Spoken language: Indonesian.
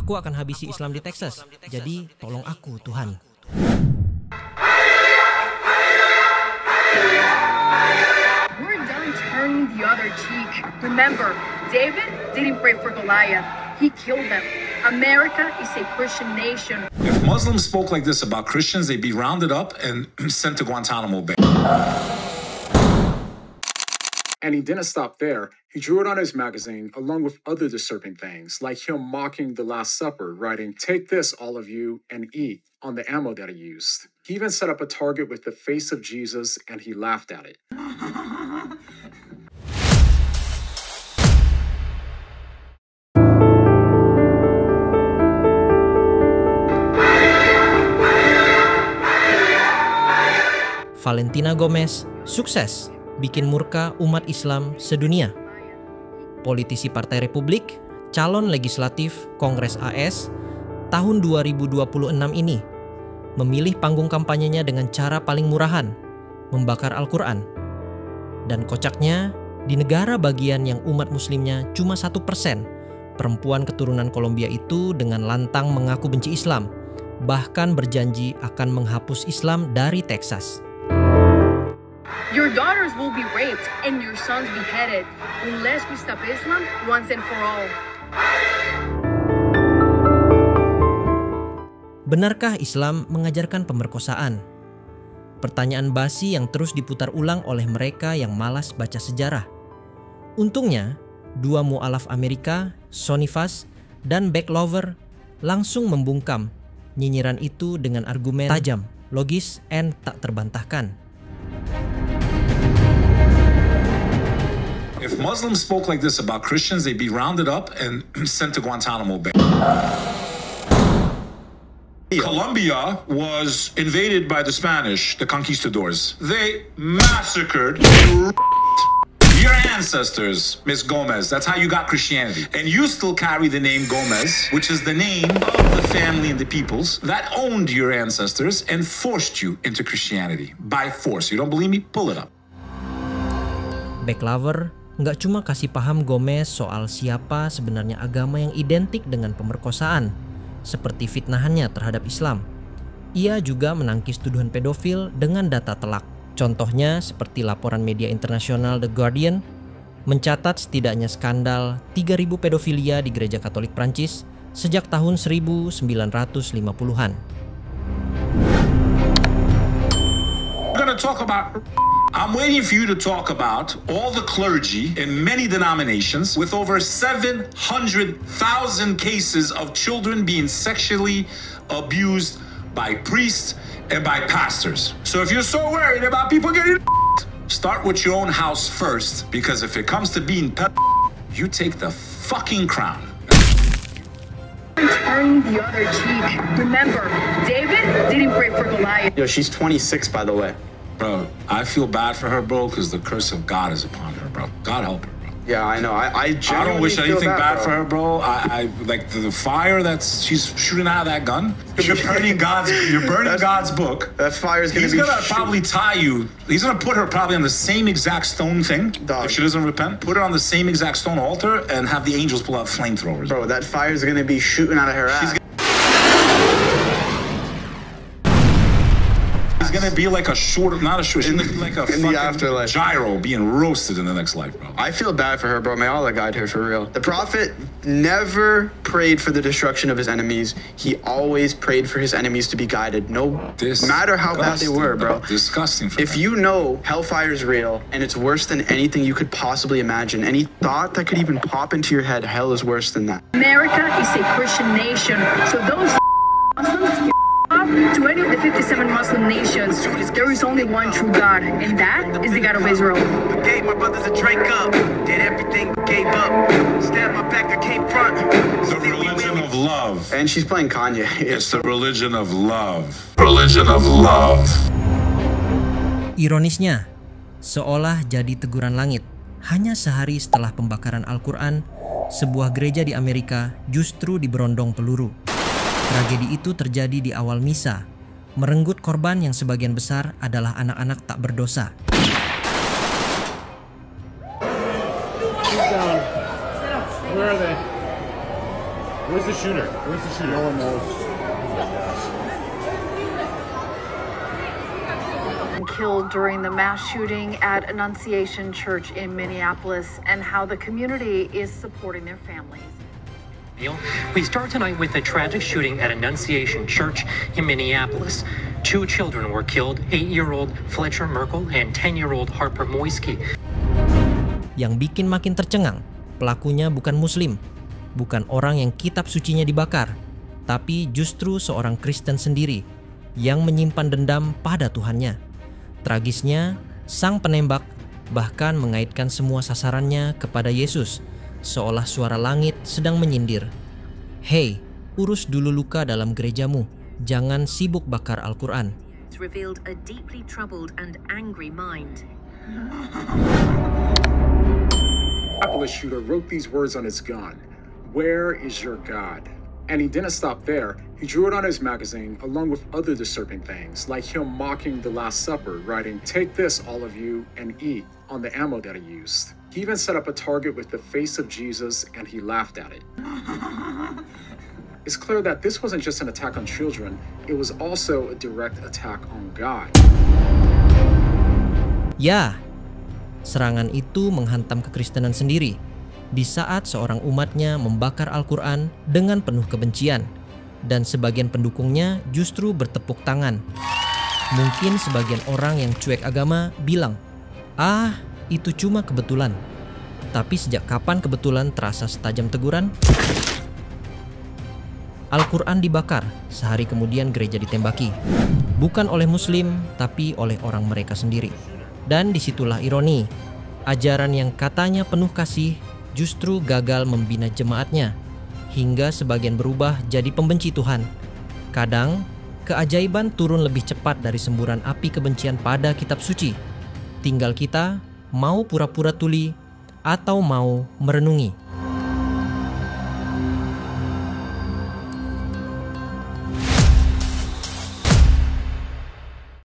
Aku akan habisi Islam di Texas. Jadi tolong aku, Tuhan. We're done turning the other cheek. Remember, David didn't pray for Goliath. He killed them. America is a Christian nation. If Muslims spoke like this about Christians, they'd be rounded up and sent to Guantanamo Bay. And he didn't stop there. He drew it on his magazine, along with other disturbing things, like him mocking the Last Supper, writing, "Take this, all of you, and eat," on the ammo that he used. He even set up a target with the face of Jesus, and he laughed at it. Valentina Gomez sukses bikin murka umat Islam sedunia. Politisi Partai Republik, calon legislatif Kongres AS tahun 2026 ini memilih panggung kampanyenya dengan cara paling murahan, membakar Al-Quran. Dan kocaknya, di negara bagian yang umat muslimnya cuma 1%, perempuan keturunan Kolombia itu dengan lantang mengaku benci Islam, bahkan berjanji akan menghapus Islam dari Texas. Your daughters will be raped and your sons beheaded unless we stop Islam once and for all. Benarkah Islam mengajarkan pemerkosaan? Pertanyaan basi yang terus diputar ulang oleh mereka yang malas baca sejarah. Untungnya, dua mu'alaf Amerika, Sonny Fass dan Beck Lover, langsung membungkam nyinyiran itu dengan argumen tajam, logis, dan tak terbantahkan. If Muslims spoke like this about Christians, they'd be rounded up and sent to Guantanamo Bay. Colombia was invaded by the Spanish, the conquistadors. They massacred your ancestors, Miss Gomez. That's how you got Christianity. And you still carry the name Gomez, which is the name of the family and the peoples that owned your ancestors and forced you into Christianity by force. You don't believe me? Pull it up. Beck Lover nggak cuma kasih paham Gomez soal siapa sebenarnya agama yang identik dengan pemerkosaan, seperti fitnahannya terhadap Islam. Ia juga menangkis tuduhan pedofil dengan data telak. Contohnya seperti laporan media internasional The Guardian mencatat setidaknya skandal 3.000 pedofilia di Gereja Katolik Prancis sejak tahun 1950-an. I'm waiting for you to talk about all the clergy in many denominations with over 700,000 cases of children being sexually abused by priests and by pastors. So if you're so worried about people getting start with your own house first, because if it comes to being you take the fucking crown. Turning the other cheek. Remember, David didn't pray for Goliath. Yo, she's 26, by the way. Bro, I feel bad for her, bro, because the curse of God is upon her, bro. God help her, bro. Yeah, I know. I don't wish anything bad bro. for her, bro. I like the fire that's she's shooting out of that gun. You're burning God's book. That fire's gonna He's gonna probably tie you. He's gonna put her probably on the same exact stone thing. Dog. If she doesn't repent, put her on the same exact stone altar and have the angels pull out flamethrowers. Bro, that fire's gonna be shooting out of her ass. It's gonna be like a fucking afterlife. gyro being roasted in the next life, bro. I feel bad for her, bro. May Allah guide her for real. The Prophet never prayed for the destruction of his enemies. He always prayed for his enemies to be guided. No matter how bad they were, bro. Disgusting. If you know hellfire is real and it's worse than anything you could possibly imagine, any thought that could even pop into your head, hell is worse than that. America is a Christian nation, so those Muslims to any of the 57 Muslim nations, there is only one true God, and that is the God of Israel. Gave my brothers a drink up, did everything, gave up, stabbed my back, I came front. The religion of love. And she's playing Kanye. It's the religion of love. Religion of love. Ironisnya, seolah jadi teguran langit, hanya sehari setelah pembakaran Al-Quran, sebuah gereja di Amerika justru diberondong peluru. Tragedi itu terjadi di awal misa, merenggut korban yang sebagian besar adalah anak-anak tak berdosa. Where's the shooter? No one knows. Killed during the mass shooting at Annunciation Church in Minneapolis, and how the community is supporting their families. We start tonight with the tragic shooting at Annunciation Church in Minneapolis. 2 children were killed, 8-year-old Fletcher Merkel and 10-year-old Harper Moisky. Yang bikin makin tercengang, pelakunya bukan Muslim, bukan orang yang kitab sucinya dibakar, tapi justru seorang Kristen sendiri yang menyimpan dendam pada Tuhannya. Tragisnya, sang penembak bahkan mengaitkan semua sasarannya kepada Yesus, seolah suara langit sedang menyindir. Hei, urus dulu luka dalam gerejamu, jangan sibuk bakar Al-Quran. Revealed a deeply troubled and angry mind. Minneapolis shooter wrote these words on his gun: "Where is your God?" And he didn't stop there. He drew it on his magazine along with other disturbing things, like him mocking the Last Supper, writing, "Take this, all of you, and eat," on the ammo that he used. He even set up a target with the face of Jesus, and he laughed at it. It's clear that this wasn't just an attack on children, it was also a direct attack on God. Ya, serangan itu menghantam kekristenan sendiri di saat seorang umatnya membakar Al-Quran dengan penuh kebencian, dan sebagian pendukungnya justru bertepuk tangan. Mungkin sebagian orang yang cuek agama bilang, "Ah, itu cuma kebetulan." Tapi sejak kapan kebetulan terasa setajam teguran? Al-Quran dibakar, sehari kemudian gereja ditembaki. Bukan oleh Muslim, tapi oleh orang mereka sendiri. Dan disitulah ironi, ajaran yang katanya penuh kasih justru gagal membina jemaatnya, hingga sebagian berubah jadi pembenci Tuhan. Kadang, keajaiban turun lebih cepat dari semburan api kebencian pada kitab suci. Tinggal kita mau pura-pura tuli atau mau merenungi.